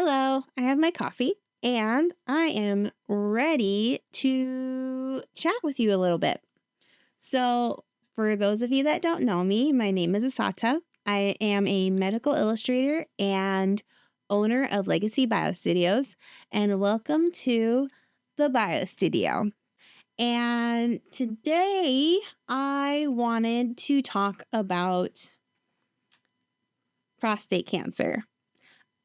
Hello, I have my coffee and I am ready to chat with you a little bit. So, for those of you that don't know me, my name is Asata. I am a medical illustrator and owner of Legacy Bio Studios, and welcome to the Bio Studio. And today I wanted to talk about prostate cancer.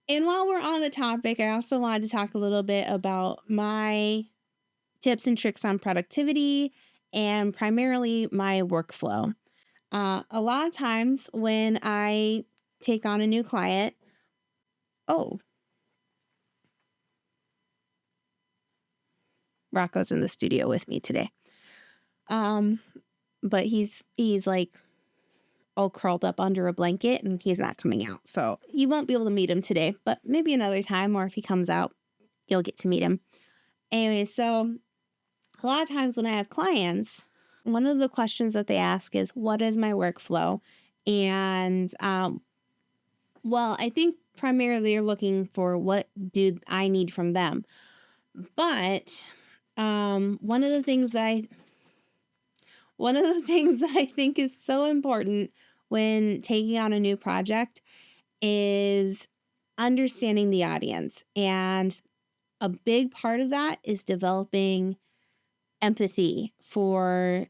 And while we're on the topic, I also wanted to talk a little bit about my tips and tricks on productivity and primarily my workflow. A lot of times when I take on a new client, oh, Rocco's in the studio with me today. Um, but he's like all curled up under a blanket and he's not coming out. So you won't be able to meet him today, but maybe another time, or if he comes out, you'll get to meet him. Anyway, so a lot of times when I have clients, one of the questions that they ask is, what is my workflow? And, well, I think primarily you're looking for what do I need from them. But one of the things that I think is so important when taking on a new project is understanding the audience. And a big part of that is developing empathy for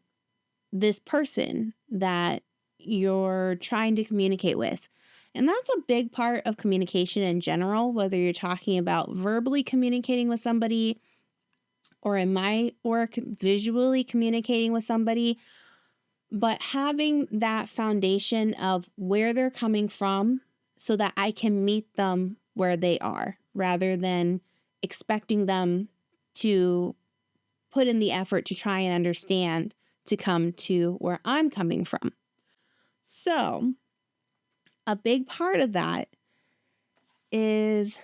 this person that you're trying to communicate with. And that's a big part of communication in general, whether you're talking about verbally communicating with somebody or in my work, visually communicating with somebody. But having that foundation of where they're coming from so that I can meet them where they are rather than expecting them to put in the effort to try and understand to come to where I'm coming from. So, a big part of that is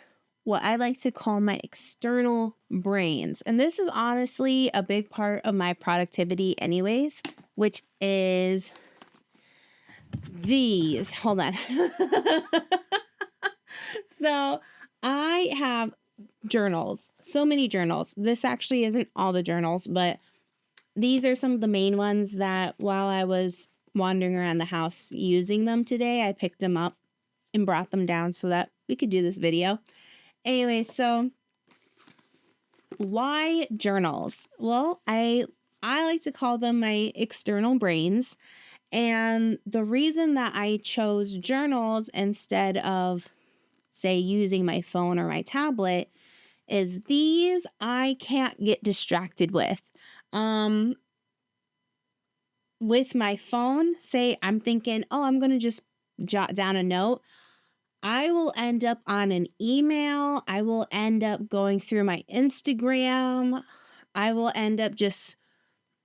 what I like to call my external brains. And this is honestly a big part of my productivity anyways, which is these. Hold on. So, I have journals, so many journals. This actually isn't all the journals, but these are some of the main ones that while I was wandering around the house using them today, I picked them up and brought them down so that we could do this video. Anyway, so why journals? Well, I like to call them my external brains. And the reason that I chose journals instead of, say, using my phone or my tablet is these I can't get distracted with. With my phone, say I'm thinking, oh, I'm going to just jot down a note. I will end up on an email. I will end up going through my Instagram. I will end up just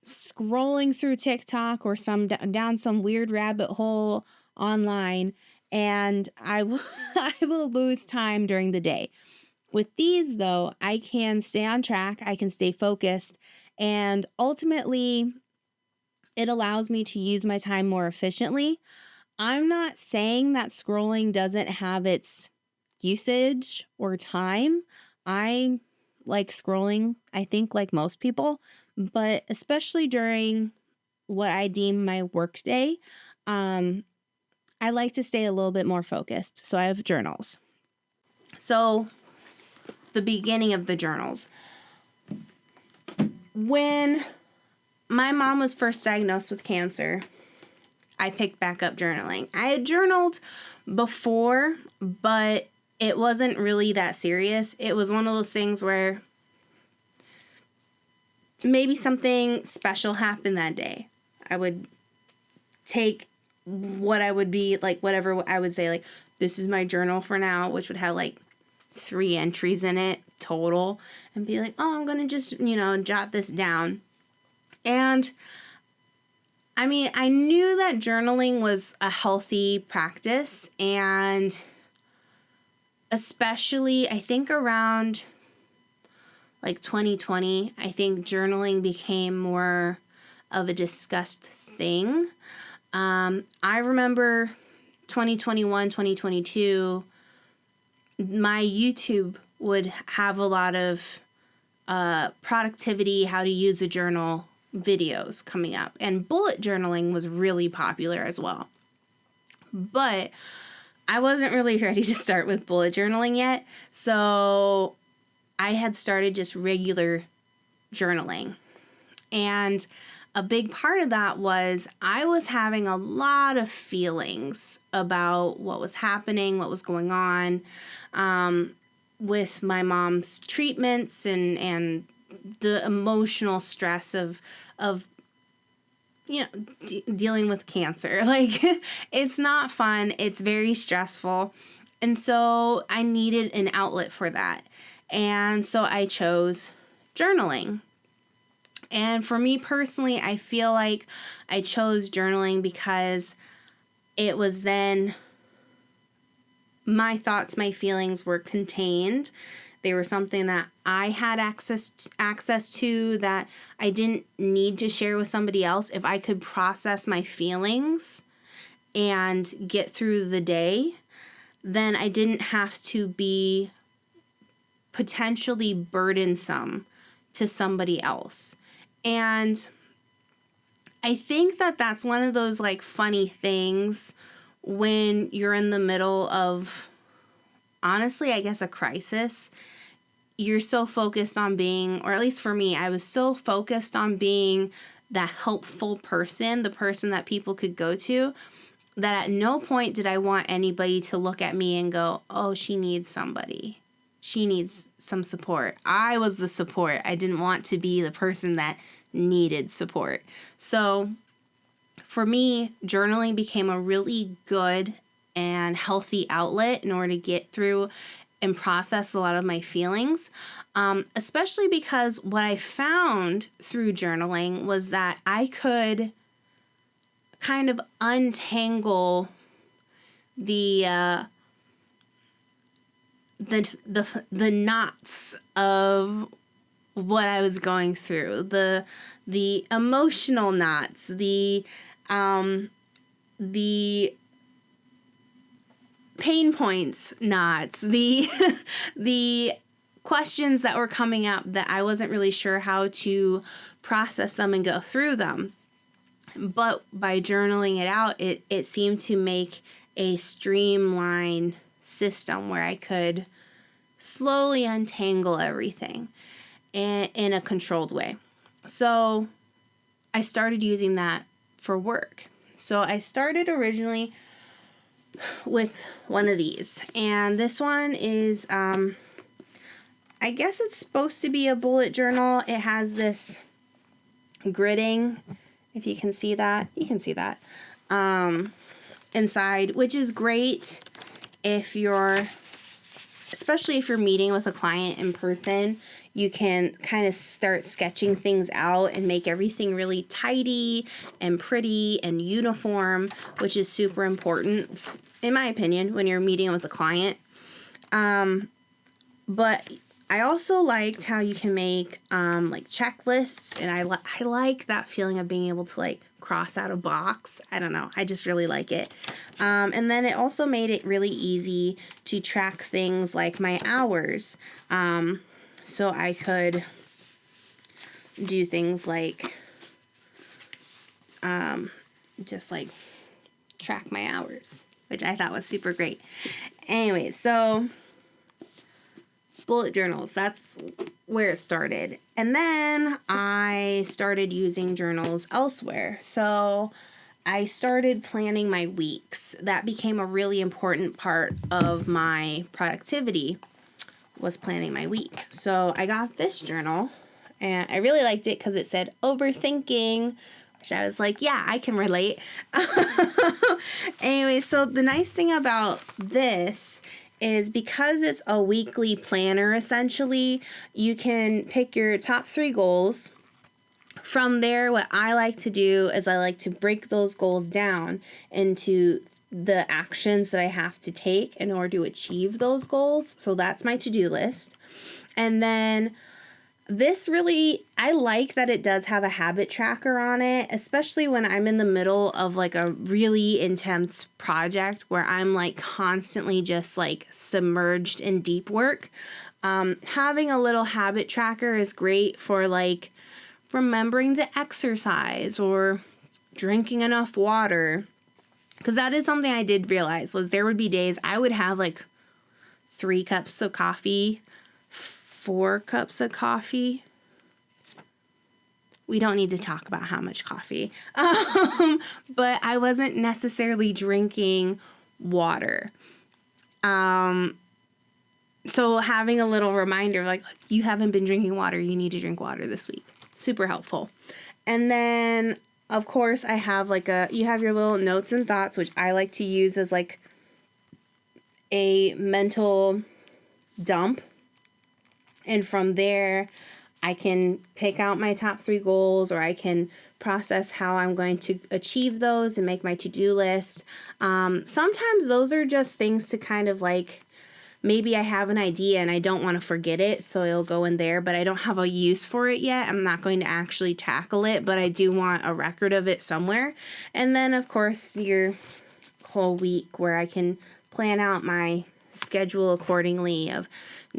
scrolling through TikTok or down some weird rabbit hole online, and I will lose time during the day. With these, though, I can stay on track, I can stay focused, and ultimately, it allows me to use my time more efficiently. I'm not saying that scrolling doesn't have its usage or time. I like scrolling, I think, like most people, but especially during what I deem my work day, I like to stay a little bit more focused. So I have journals. So the beginning of the journals. When my mom was first diagnosed with cancer, I picked back up journaling. I had journaled before, but it wasn't really that serious. It was one of those things where maybe something special happened that day. I would take what I would be like, whatever I would say, like, this is my journal for now, which would have like 3 entries in it total, and be like, oh, I'm going to just, jot this down. And I mean, I knew that journaling was a healthy practice, and especially I think around like 2020, I think journaling became more of a discussed thing. I remember 2021, 2022, my YouTube would have a lot of productivity, how to use a journal videos coming up. And bullet journaling was really popular as well. But I wasn't really ready to start with bullet journaling yet. So I had started just regular journaling. And a big part of that was I was having a lot of feelings about what was happening, what was going on with my mom's treatments and the emotional stress of dealing with cancer. Like, it's not fun. It's very stressful. And so I needed an outlet for that. And so I chose journaling. And for me personally, I feel like I chose journaling because it was then my thoughts, my feelings were contained. They were something that I had access to, that I didn't need to share with somebody else. If I could process my feelings and get through the day, then I didn't have to be potentially burdensome to somebody else. And I think that that's one of those like funny things when you're in the middle of, honestly, I guess a crisis. You're so focused on being, or at least for me, I was so focused on being that helpful person, the person that people could go to, that at no point did I want anybody to look at me and go, oh, she needs somebody. She needs some support. I was the support. I didn't want to be the person that needed support. So for me, journaling became a really good and healthy outlet in order to get through and process a lot of my feelings, especially because what I found through journaling was that I could kind of untangle the knots of what I was going through, the emotional knots, the pain points knots, the questions that were coming up that I wasn't really sure how to process them and go through them. But by journaling it out, it seemed to make a streamlined system where I could slowly untangle everything in a controlled way. So I started using that for work. So I started originally with one of these, and this one is I guess it's supposed to be a bullet journal. It has this gridding, if you can see that. You can see that inside, which is great especially if you're meeting with a client in person. You can kind of start sketching things out and make everything really tidy and pretty and uniform, which is super important, in my opinion, when you're meeting with a client. But I also liked how you can make like checklists, and I like that feeling of being able to like cross out a box. I don't know. I just really like it. And then it also made it really easy to track things like my hours. So I could do things like just like track my hours, which I thought was super great. Anyway, so bullet journals, that's where it started. And then I started using journals elsewhere. So I started planning my weeks. That became a really important part of my productivity, was planning my week. So I got this journal, and I really liked it because it said overthinking, which I was like, yeah, I can relate. Anyway, so the nice thing about this is because it's a weekly planner, essentially, you can pick your top 3 goals. From there, what I like to do is I like to break those goals down into the actions that I have to take in order to achieve those goals. So that's my to-do list. And then This really, I like that it does have a habit tracker on it, especially when I'm in the middle of like a really intense project where I'm like constantly just like submerged in deep work. Having a little habit tracker is great for like remembering to exercise or drinking enough water. Because that is something I did realize was there would be days I would have like 3 cups of coffee, 4 cups of coffee. We don't need to talk about how much coffee. But I wasn't necessarily drinking water. So having a little reminder like, you haven't been drinking water, you need to drink water this week. Super helpful. And then, of course, I have like you have your little notes and thoughts, which I like to use as like a mental dump. And from there, I can pick out my top 3 goals, or I can process how I'm going to achieve those and make my to-do list. Sometimes those are just things to kind of like, maybe I have an idea and I don't want to forget it, so it'll go in there, but I don't have a use for it yet. I'm not going to actually tackle it, but I do want a record of it somewhere. And then, of course, your whole week where I can plan out my schedule accordingly of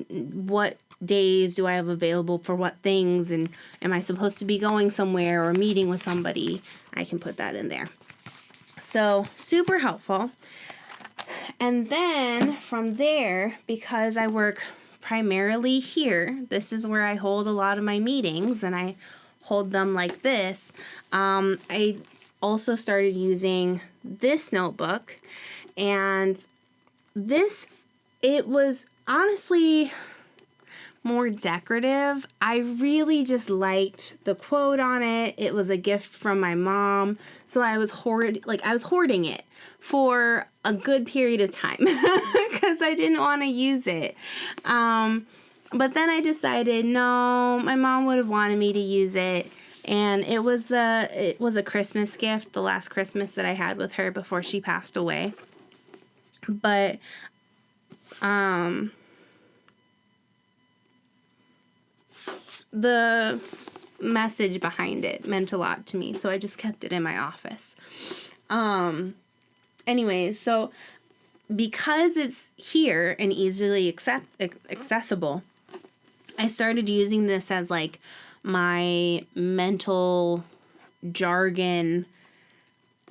what days do I have available for what things, and am I supposed to be going somewhere or meeting with somebody. I can put that in there. So super helpful. And then from there, because I work primarily here, this is where I hold a lot of my meetings, and I hold them like this. I also started using this notebook, and it was honestly more decorative. I really just liked the quote on it. It was a gift from my mom, so I was hoarding it for a good period of time because I didn't want to use it. But then I decided, no, my mom would have wanted me to use it. And it was a Christmas gift, the last Christmas that I had with her before she passed away. But the message behind it meant a lot to me, so I just kept it in my office. Anyways, so because it's here and easily accessible, I started using this as like my mental jargon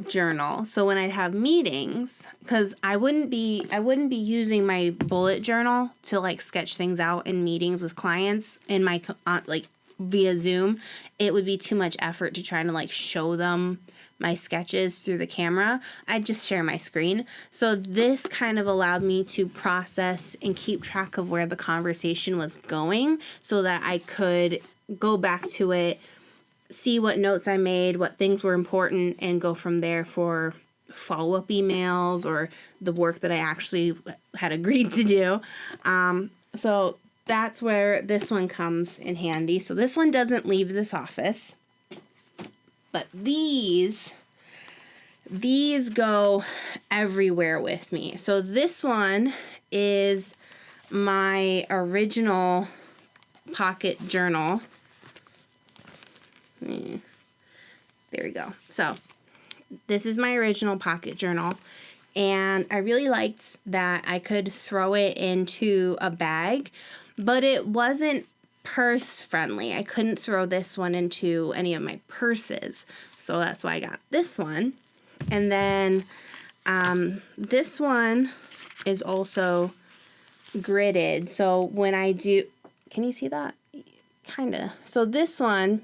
journal. So when I'd have meetings, because I wouldn't be using my bullet journal to like sketch things out in meetings with clients in my like via Zoom. It would be too much effort to try to like show them my sketches through the camera. I'd just share my screen. So this kind of allowed me to process and keep track of where the conversation was going so that I could go back to it, see what notes I made, what things were important, and go from there for follow-up emails or the work that I actually had agreed to do. So that's where this one comes in handy. So this one doesn't leave this office, but these go everywhere with me. So this one is my original pocket journal. There we go. So this is my original pocket journal, and I really liked that I could throw it into a bag, but it wasn't purse friendly. I couldn't throw this one into any of my purses, so that's why I got this one. And then this one is also gridded, so when I do, can you see that? Kinda. So this one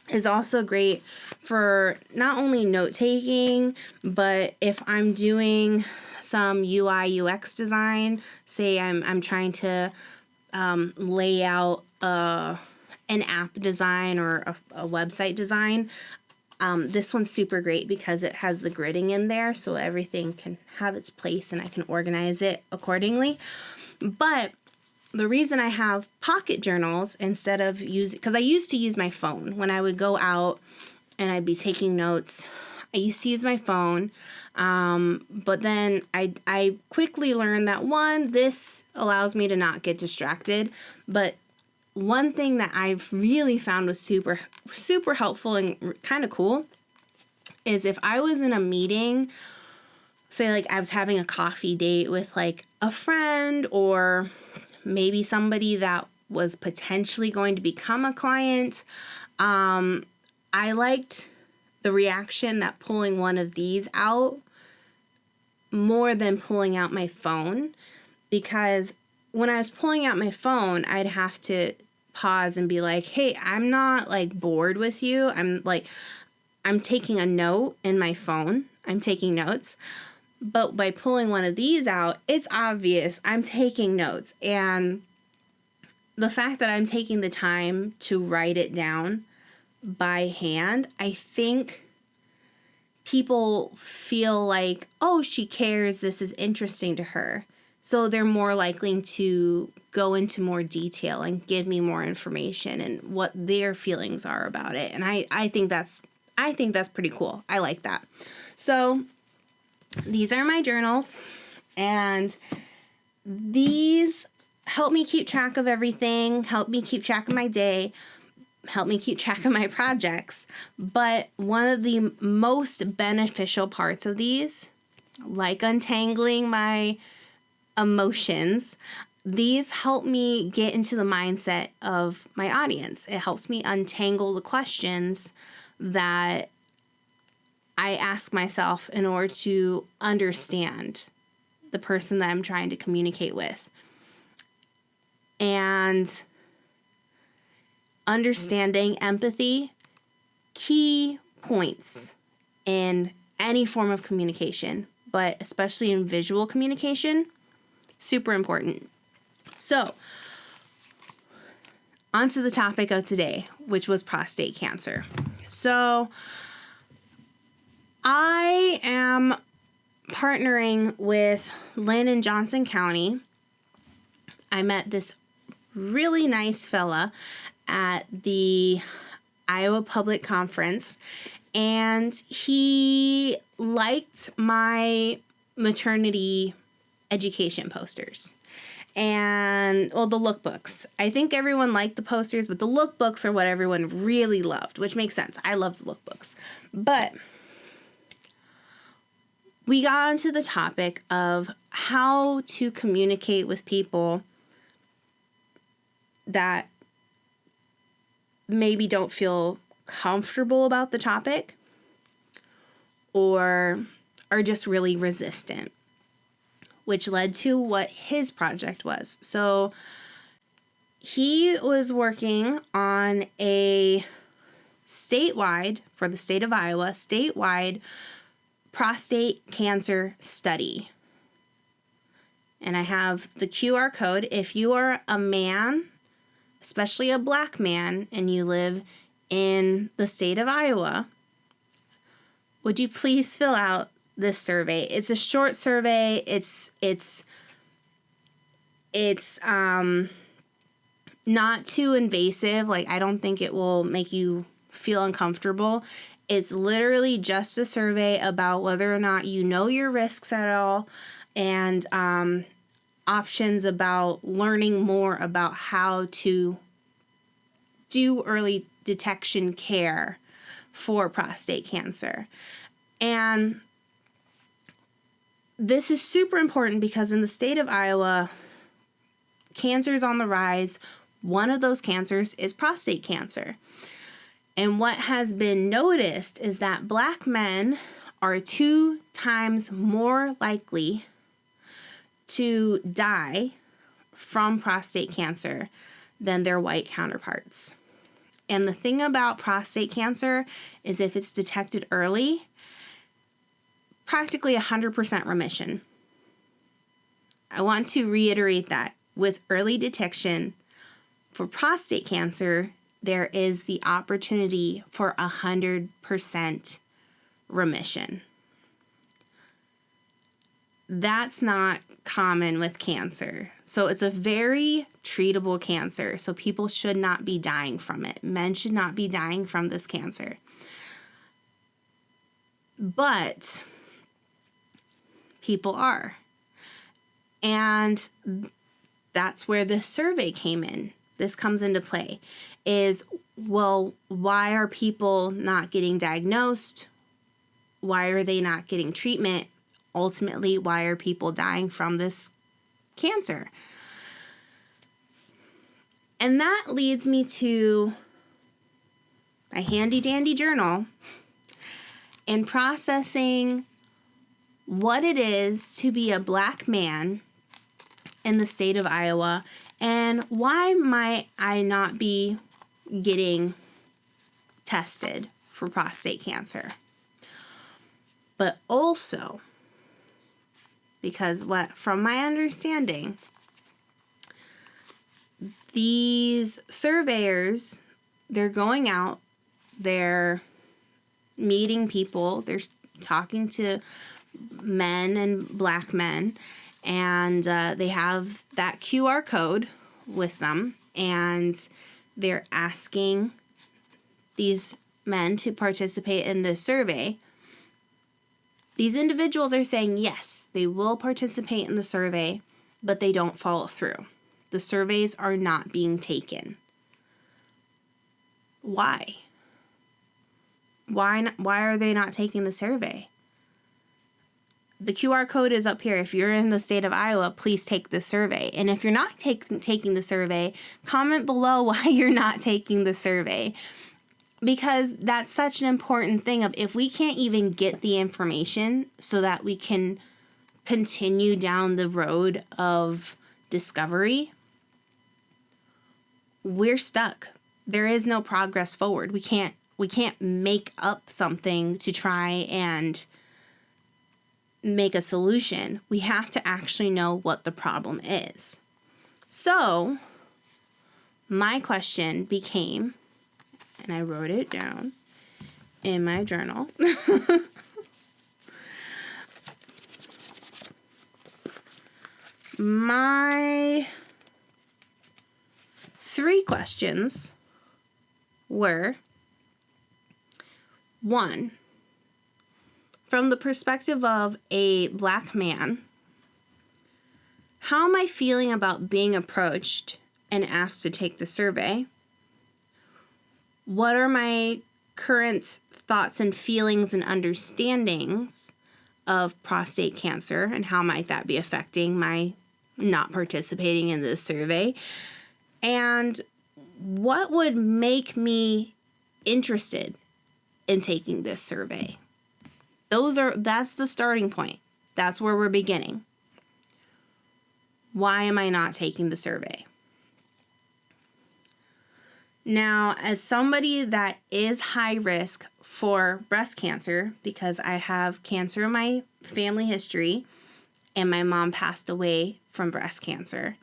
is also great for not only note-taking, but if I'm doing some UI UX design, say I'm trying to lay out an app design or a website design, this one's super great because it has the gridding in there, so everything can have its place and I can organize it accordingly. But the reason I have pocket journals instead of because I used to use my phone when I would go out and I'd be taking notes. I used to use my phone, but then I quickly learned that this allows me to not get distracted, but one thing that I've really found was super, super helpful and kind of cool is if I was in a meeting, say like I was having a coffee date with like a friend or maybe somebody that was potentially going to become a client, I liked the reaction that pulling one of these out more than pulling out my phone, because when I was pulling out my phone, I'd have to pause and be like, hey, I'm not like bored with you. I'm taking a note in my phone. I'm taking notes. But by pulling one of these out, it's obvious I'm taking notes. And the fact that I'm taking the time to write it down by hand, I think people feel like, oh, she cares, this is interesting to her. So they're more likely to go into more detail and give me more information and what their feelings are about it. And I think that's pretty cool. I like that. So these are my journals, and these help me keep track of everything, help me keep track of my day, help me keep track of my projects. But one of the most beneficial parts of these, like untangling my emotions, these help me get into the mindset of my audience. It helps me untangle the questions that I ask myself in order to understand the person that I'm trying to communicate with. And understanding empathy, key points in any form of communication, but especially in visual communication, super important. So, onto the topic of today, which was prostate cancer. So, I am partnering with Lynn in Johnson County. I met this really nice fella at the Iowa Public Conference, and he liked my maternity education posters. And, well, the lookbooks. I think everyone liked the posters, but the lookbooks are what everyone really loved, which makes sense. I love the lookbooks. But we got onto the topic of how to communicate with people that maybe don't feel comfortable about the topic or are just really resistant, which led to what his project was. So he was working on a statewide, for the state of Iowa, statewide prostate cancer study. And I have the QR code. If you are a man, especially a Black man, and you live in the state of Iowa, would you please fill out this survey? It's a short survey. It's not too invasive. Like, I don't think it will make you feel uncomfortable. It's literally just a survey about whether or not you know your risks at all, and options about learning more about how to do early detection care for prostate cancer. And this is super important because in the state of Iowa, cancer is on the rise. One of those cancers is prostate cancer. And what has been noticed is that Black men are 2 times more likely to die from prostate cancer than their white counterparts. And the thing about prostate cancer is if it's detected early, practically 100% remission. I want to reiterate that with early detection for prostate cancer, there is the opportunity for 100% remission. That's not common with cancer. So it's a very treatable cancer. So people should not be dying from it. Men should not be dying from this cancer. But people are. And that's where this survey came in. this comes into play is, well, why are people not getting diagnosed? Why are they not getting treatment? Ultimately, why are people dying from this cancer? And that leads me to my handy dandy journal and processing what it is to be a Black man in the state of Iowa, and why might I not be getting tested for prostate cancer. But also, because from my understanding, these surveyors, they're going out, they're meeting people, they're talking to men and Black men, and they have that QR code with them, and they're asking these men to participate in this survey. These individuals are saying yes, they will participate in the survey, but they don't follow through. The surveys are not being taken. Why? Why are they not taking the survey? The QR code is up here. If you're in the state of Iowa, please take the survey. And if you're not taking the survey, comment below why you're not taking the survey. Because that's such an important thing of, if we can't even get the information so that we can continue down the road of discovery, we're stuck. There is no progress forward. We can't make up something to try and make a solution. We have to actually know what the problem is. So my question became, and I wrote it down in my journal. My 3 questions were, 1, from the perspective of a Black man, how am I feeling about being approached and asked to take the survey? What are my current thoughts and feelings and understandings of prostate cancer, and how might that be affecting my not participating in this survey? And what would make me interested in taking this survey? That's the starting point. That's where we're beginning. Why am I not taking the survey? Now, as somebody that is high risk for breast cancer, because I have cancer in my family history and my mom passed away from breast cancer,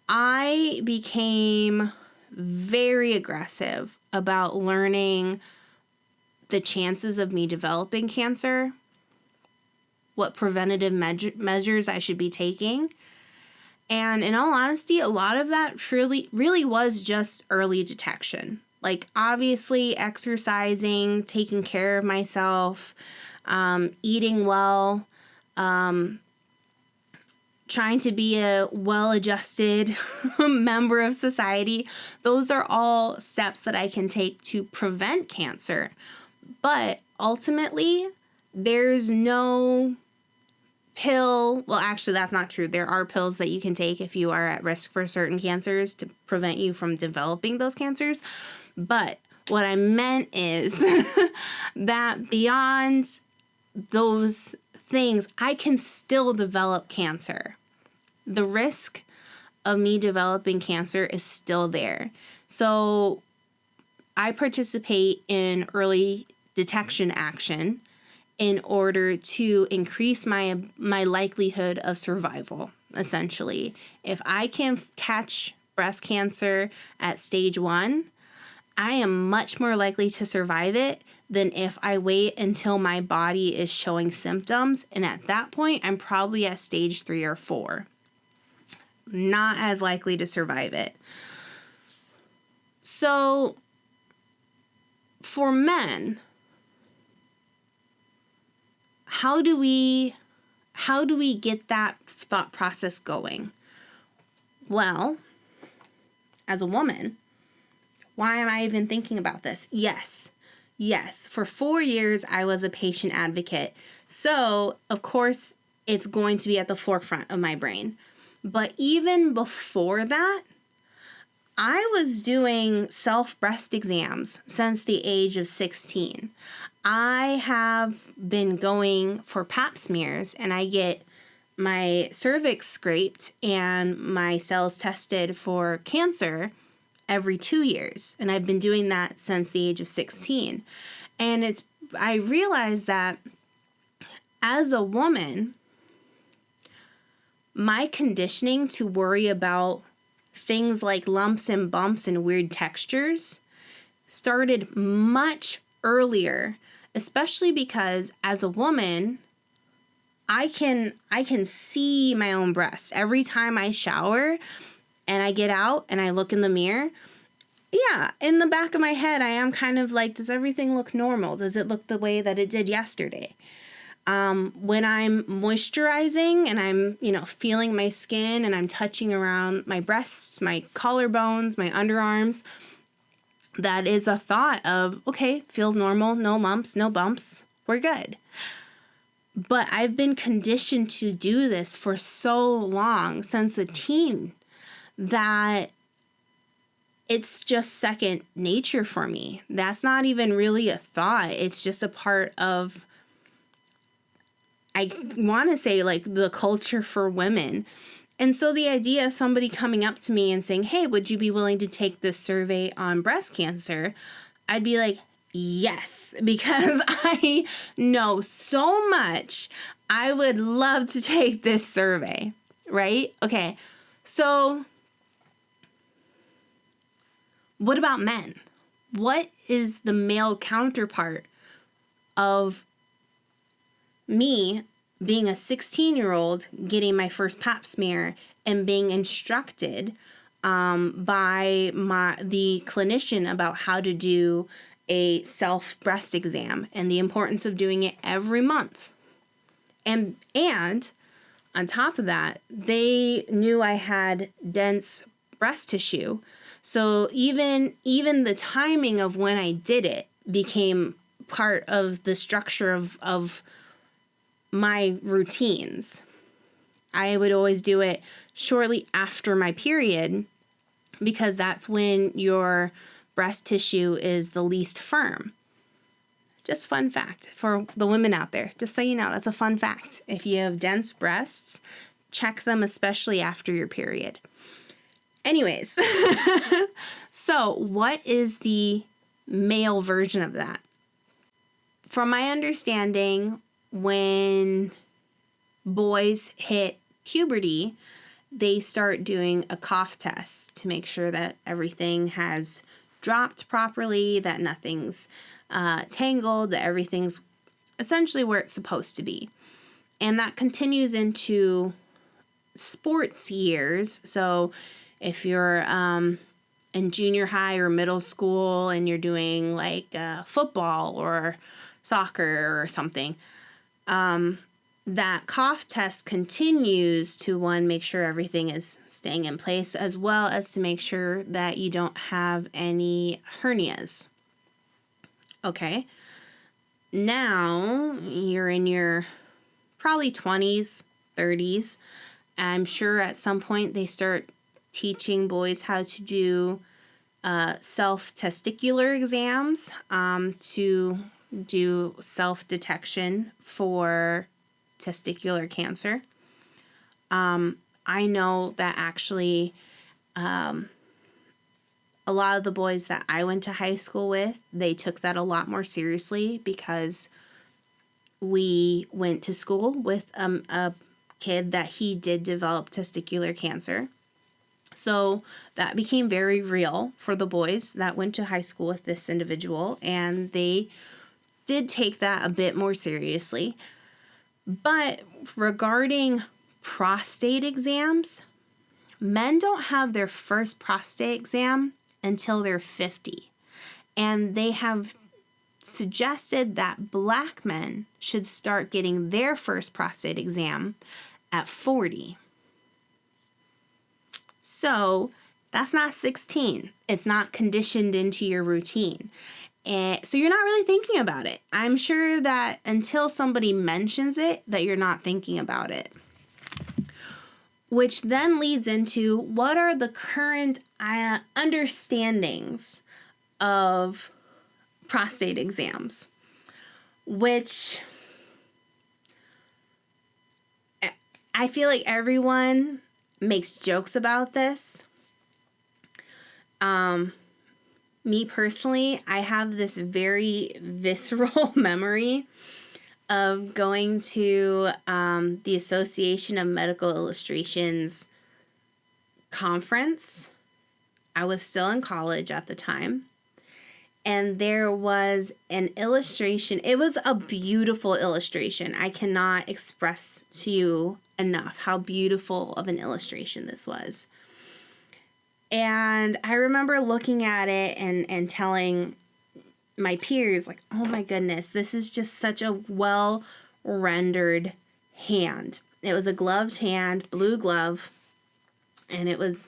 I became very aggressive about learning the chances of me developing cancer, what preventative measures I should be taking. And in all honesty, a lot of that really was just early detection. Like, obviously exercising, taking care of myself, eating well, trying to be a well-adjusted member of society. Those are all steps that I can take to prevent cancer. But ultimately, there's no pill. Well, actually, that's not true. There are pills that you can take if you are at risk for certain cancers to prevent you from developing those cancers. But what I meant is that beyond those things, I can still develop cancer. The risk of me developing cancer is still there. So I participate in early detection action in order to increase my likelihood of survival, essentially. If I can catch breast cancer at stage 1, I am much more likely to survive it than if I wait until my body is showing symptoms. And at that point, I'm probably at stage 3 or 4. Not as likely to survive it. So for men, how do we get that thought process going? Well, as a woman. Why am I even thinking about this? Yes. For 4 years, I was a patient advocate. So, of course, it's going to be at the forefront of my brain. But even before that, I was doing self-breast exams since the age of 16. I have been going for pap smears, and I get my cervix scraped and my cells tested for cancer every 2 years. And I've been doing that since the age of 16. And I realized that as a woman, my conditioning to worry about things like lumps and bumps and weird textures started much earlier, especially because as a woman, I can see my own breasts. Every time I shower and I get out and I look in the mirror, yeah, in the back of my head, I am kind of like, does everything look normal? Does it look the way that it did yesterday? When I'm moisturizing and I'm, feeling my skin and I'm touching around my breasts, my collarbones, my underarms, that is a thought of, okay, feels normal, no lumps, no bumps, we're good. But I've been conditioned to do this for so long, since a teen, that it's just second nature for me. That's not even really a thought. It's just a part of, I want to say, like, the culture for women. And so the idea of somebody coming up to me and saying, hey, would you be willing to take this survey on breast cancer? I'd be like, yes, because I know so much. I would love to take this survey, right? Okay, so what about men? What is the male counterpart of me being a 16-year-old getting my first pap smear and being instructed by the clinician about how to do a self breast exam and the importance of doing it every month. And on top of that, they knew I had dense breast tissue. So even the timing of when I did it became part of the structure of my routines. I would always do it shortly after my period because that's when your breast tissue is the least firm. Just fun fact for the women out there. Just so you know, that's a fun fact. If you have dense breasts, check them, especially after your period. Anyways, so what is the male version of that? From my understanding, when boys hit puberty, they start doing a cough test to make sure that everything has dropped properly, that nothing's tangled, that everything's essentially where it's supposed to be. And that continues into sports years. So if you're in junior high or middle school and you're doing like football or soccer or something, that cough test continues to, one, make sure everything is staying in place, as well as to make sure that you don't have any hernias. Okay. Now you're in your probably 20s, 30s. I'm sure at some point they start teaching boys how to do self-testicular exams to do self-detection for testicular cancer. I know that actually a lot of the boys that I went to high school with, they took that a lot more seriously because we went to school with a kid that he did develop testicular cancer. So that became very real for the boys that went to high school with this individual, and they did take that a bit more seriously. But regarding prostate exams, men don't have their first prostate exam until they're 50. And they have suggested that black men should start getting their first prostate exam at 40. So That's not 16. It's not conditioned into your routine. And so you're not really thinking about it. I'm sure that until somebody mentions it, that you're not thinking about it. Which then leads into, what are the current understandings of prostate exams? Which I feel like everyone makes jokes about this. Me personally, I have this very visceral memory of going to the Association of Medical Illustrations conference. I was still in college at the time. And there was an illustration. It was a beautiful illustration. I cannot express to you enough how beautiful of an illustration this was. And I remember looking at it and telling my peers, like, oh my goodness, this is just such a well rendered hand. It was a gloved hand, blue glove, and it was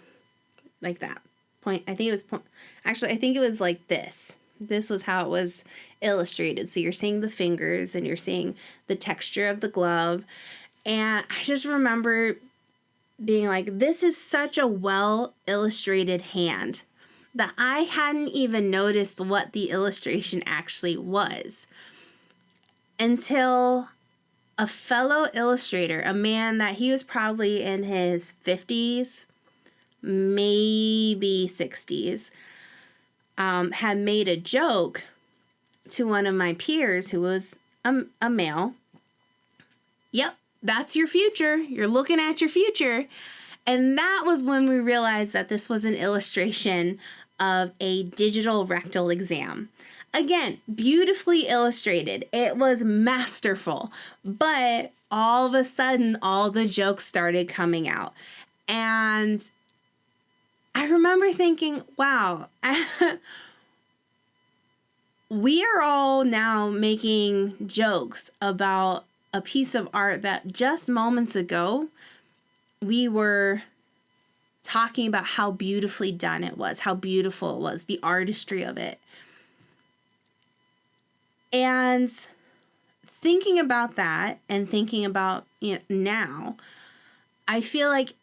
like that. I think it was like this. This was how it was illustrated. So you're seeing the fingers and you're seeing the texture of the glove. And I just remember being like, this is such a well illustrated hand that I hadn't even noticed what the illustration actually was until a fellow illustrator, a man that he was probably in his 50s, maybe 60s, had made a joke to one of my peers who was a male. Yep, that's your future. You're looking at your future. And that was when we realized that this was an illustration of a digital rectal exam. Again, beautifully illustrated. It was masterful. But all of a sudden, all the jokes started coming out. And I remember thinking, wow, we are all now making jokes about a piece of art that just moments ago we were talking about how beautifully done it was, how beautiful it was, the artistry of it. And thinking about that and thinking about now, I feel like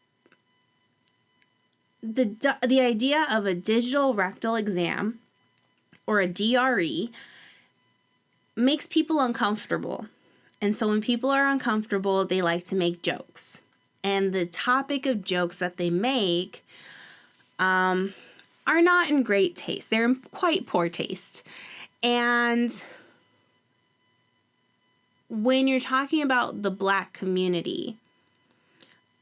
the idea of a digital rectal exam or a DRE makes people uncomfortable. And so when people are uncomfortable, they like to make jokes. And the topic of jokes that they make are not in great taste. They're in quite poor taste. And when you're talking about the Black community,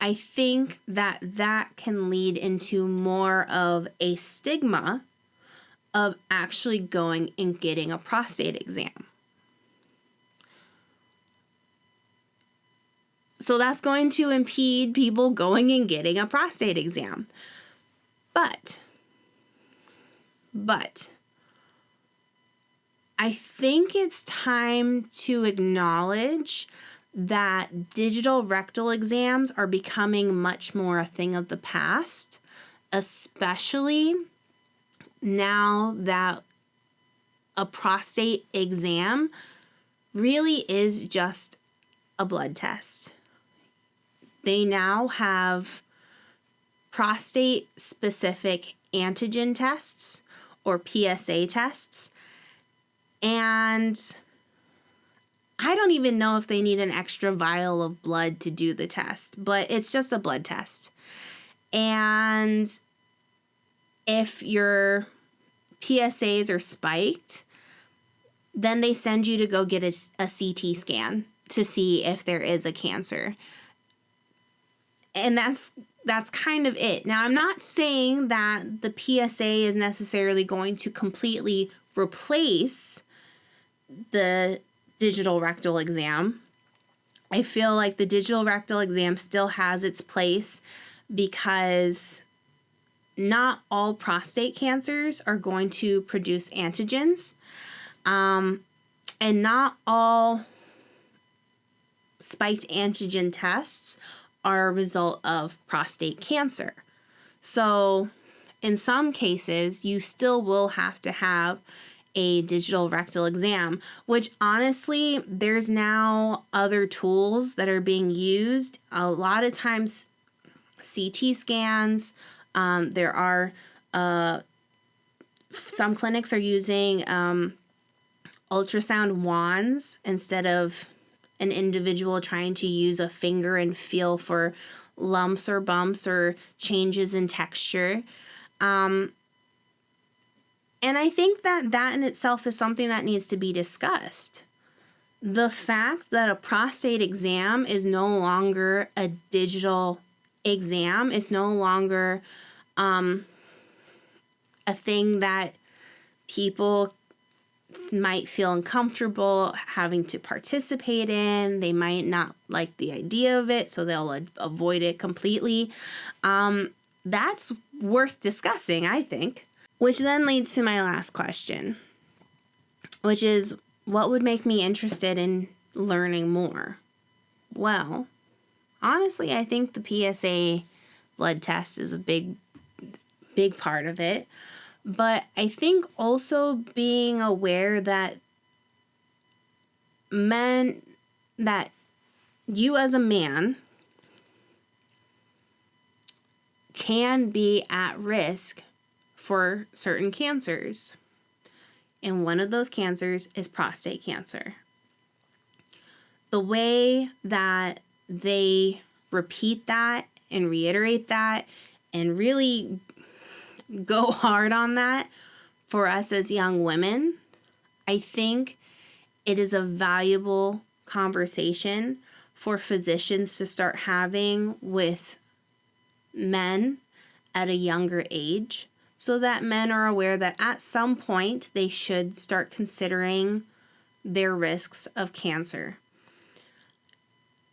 I think that can lead into more of a stigma of actually going and getting a prostate exam. So that's going to impede people going and getting a prostate exam. But I think it's time to acknowledge that digital rectal exams are becoming much more a thing of the past, especially now that a prostate exam really is just a blood test. They now have prostate-specific antigen tests or PSA tests, and I don't even know if they need an extra vial of blood to do the test, but it's just a blood test. And if your PSAs are spiked, then they send you to go get a CT scan to see if there is a cancer. And that's kind of it. Now, I'm not saying that the PSA is necessarily going to completely replace the digital rectal exam. I feel like the digital rectal exam still has its place because not all prostate cancers are going to produce antigens, and not all spiked antigen tests are a result of prostate cancer. So in some cases, you still will have to have a digital rectal exam, which honestly, there's now other tools that are being used. A lot of times, CT scans, there are some clinics are using ultrasound wands instead of an individual trying to use a finger and feel for lumps or bumps or changes in texture. And I think that in itself is something that needs to be discussed. The fact that a prostate exam is no longer a digital exam, is no longer a thing that people might feel uncomfortable having to participate in. They might not like the idea of it, so they'll avoid it completely. That's worth discussing, I think. Which then leads to my last question, which is, what would make me interested in learning more? Well, honestly, I think the PSA blood test is a big part of it. But I think also being aware that you as a man can be at risk for certain cancers. And one of those cancers is prostate cancer. The way that they repeat that and reiterate that and really go hard on that for us as young women, I think it is a valuable conversation for physicians to start having with men at a younger age, so that men are aware that at some point they should start considering their risks of cancer.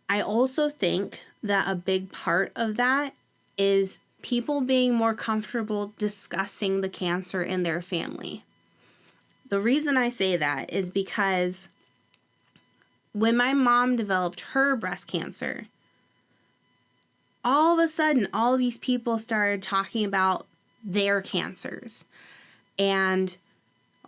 I also think that a big part of that is people being more comfortable discussing the cancer in their family. The reason I say that is because when my mom developed her breast cancer, all of a sudden, all these people started talking about their cancers. And,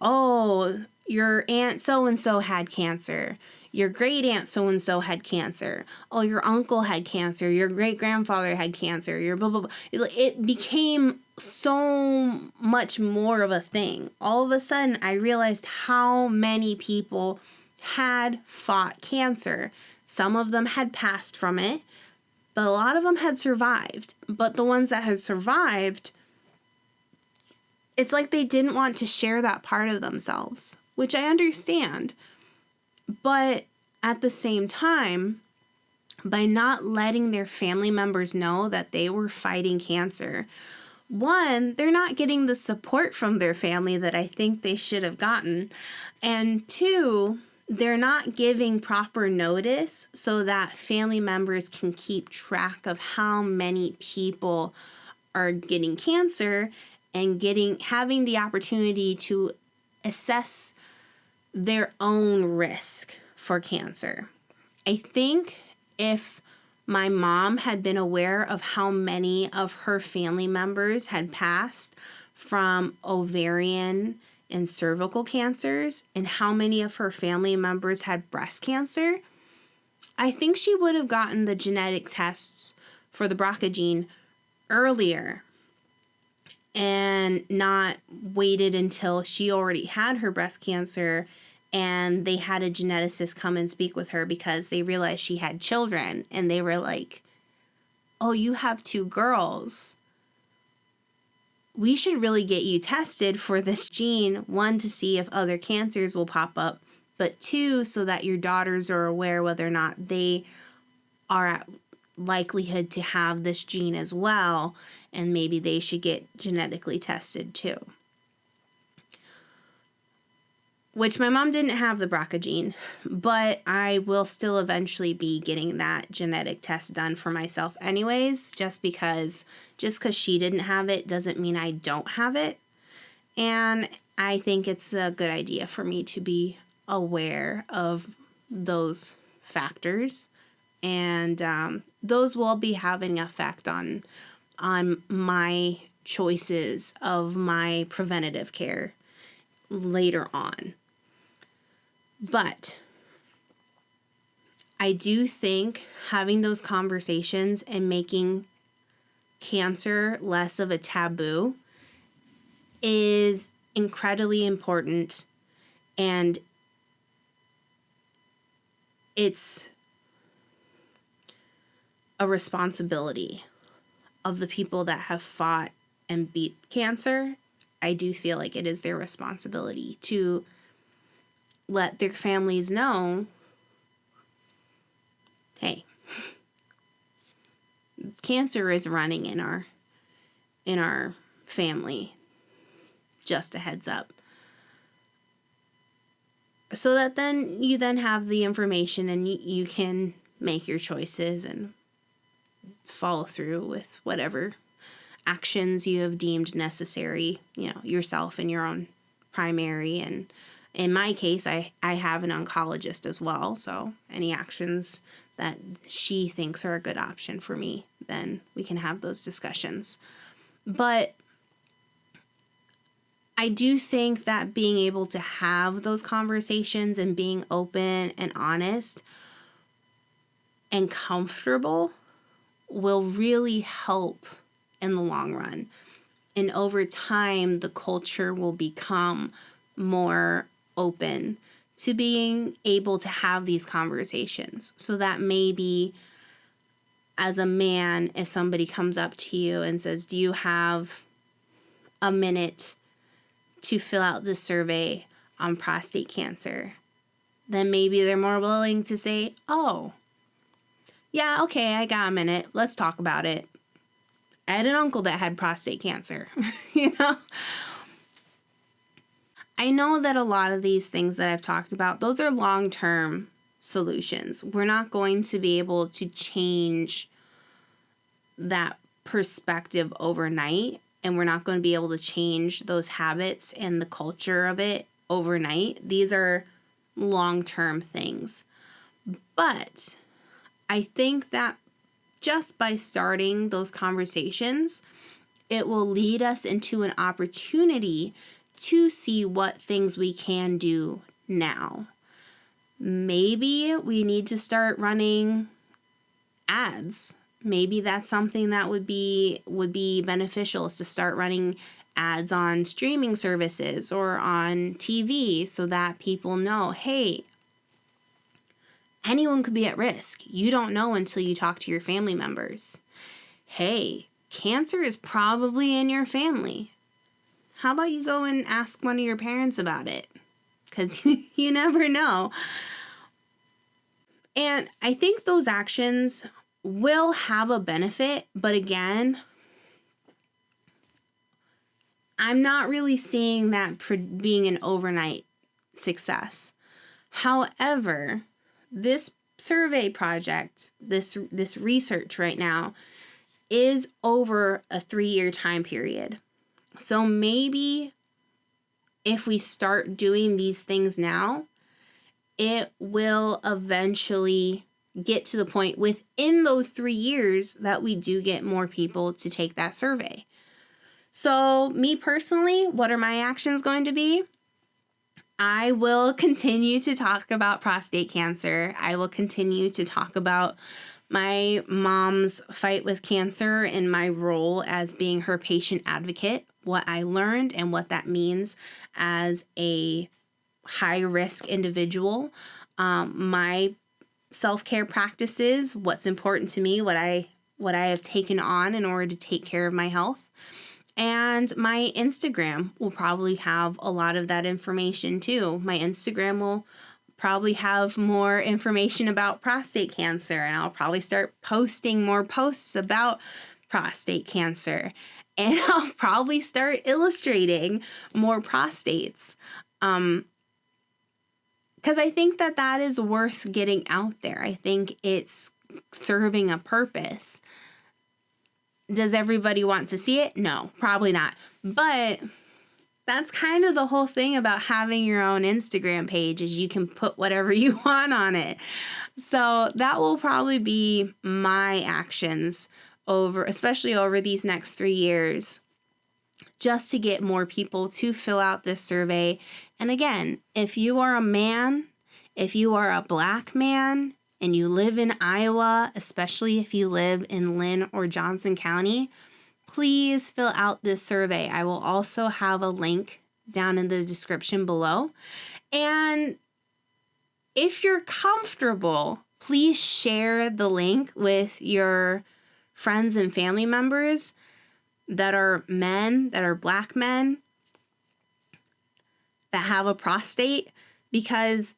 oh, your aunt so-and-so had cancer. Your great aunt so-and-so had cancer. Oh, your uncle had cancer. Your great-grandfather had cancer. Your blah, blah, blah. It became so much more of a thing. All of a sudden, I realized how many people had fought cancer. Some of them had passed from it, but a lot of them had survived. But the ones that had survived, it's like they didn't want to share that part of themselves, which I understand. But at the same time, by not letting their family members know that they were fighting cancer, one, they're not getting the support from their family that I think they should have gotten. And two, they're not giving proper notice so that family members can keep track of how many people are getting cancer and having the opportunity to assess their own risk for cancer. I think if my mom had been aware of how many of her family members had passed from ovarian and cervical cancers and how many of her family members had breast cancer, I think she would have gotten the genetic tests for the BRCA gene earlier and not waited until she already had her breast cancer and they had a geneticist come and speak with her because they realized she had children and they were like, oh, you have 2 girls. We should really get you tested for this gene, 1, to see if other cancers will pop up, but 2, so that your daughters are aware whether or not they are at likelihood to have this gene as well, and maybe they should get genetically tested too. Which my mom didn't have the BRCA gene, but I will still eventually be getting that genetic test done for myself anyways, just because she didn't have it doesn't mean I don't have it. And I think it's a good idea for me to be aware of those factors. And those will be having an effect on my choices of my preventative care later on. But I do think having those conversations and making cancer less of a taboo is incredibly important, and it's a responsibility of the people that have fought and beat cancer. I do feel like it is their responsibility to let their families know, hey, cancer is running in our family. Just a heads up. So that then you have the information and you can make your choices and follow through with whatever actions you have deemed necessary, yourself and your own primary. And in my case, I have an oncologist as well. So any actions that she thinks are a good option for me, then we can have those discussions. But I do think that being able to have those conversations and being open and honest and comfortable will really help in the long run. And over time, the culture will become more open to being able to have these conversations. So that maybe as a man, if somebody comes up to you and says, do you have a minute to fill out this survey on prostate cancer, then maybe they're more willing to say, oh, yeah, okay, I got a minute. Let's talk about it. I had an uncle that had prostate cancer, I know that a lot of these things that I've talked about, those are long-term solutions. We're not going to be able to change that perspective overnight, and we're not going to be able to change those habits and the culture of it overnight. These are long-term things. But I think that just by starting those conversations, it will lead us into an opportunity to see what things we can do now. Maybe we need to start running ads. Maybe that's something that would be beneficial, is to start running ads on streaming services or on TV so that people know, hey, anyone could be at risk. You don't know until you talk to your family members. Hey, cancer is probably in your family. How about you go and ask one of your parents about it? Because you never know. And I think those actions will have a benefit, but again, I'm not really seeing that being an overnight success. However, this survey project, this research right now, is over a 3-year time period. So maybe if we start doing these things now, it will eventually get to the point within those 3 years that we do get more people to take that survey. So me personally, what are my actions going to be? I will continue to talk about prostate cancer. I will continue to talk about my mom's fight with cancer and my role as being her patient advocate, what I learned and what that means as a high-risk individual, my self-care practices, what's important to me, what I have taken on in order to take care of my health. And my Instagram will probably have a lot of that information too. My Instagram will probably have more information about prostate cancer, and I'll probably start posting more posts about prostate cancer. And I'll probably start illustrating more prostates. Because I think that is worth getting out there. I think it's serving a purpose. Does everybody want to see it? No, probably not. But that's kind of the whole thing about having your own Instagram page, is you can put whatever you want on it. So that will probably be my actions especially over these next 3 years. just to get more people to fill out this survey. And again, if you are a man, if you are a Black man, and you live in Iowa, especially if you live in Lynn or Johnson County, please fill out this survey. I will also have a link down in the description below. And if you're comfortable, please share the link with your friends and family members that are men, that are Black men, that have a prostate, because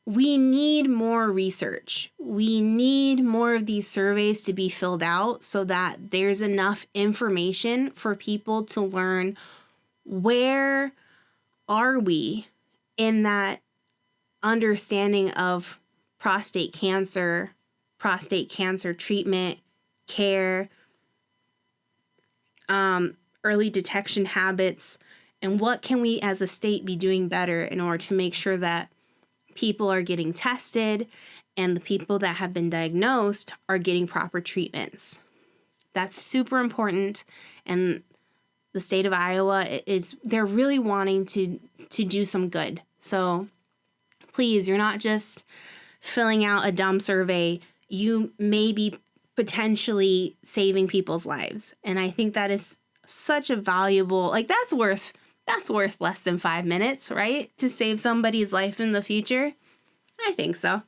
we need more research. We need more of these surveys to be filled out so that there's enough information for people to learn where are we in that understanding of prostate cancer treatment, care, early detection habits, and what can we as a state be doing better in order to make sure that people are getting tested and the people that have been diagnosed are getting proper treatments. That's super important. And the state of Iowa they're really wanting to do some good. So please, you're not just filling out a dumb survey. You may be potentially saving people's lives. And I think that is such a valuable, that's worth less than 5 minutes, right? To save somebody's life in the future. I think so.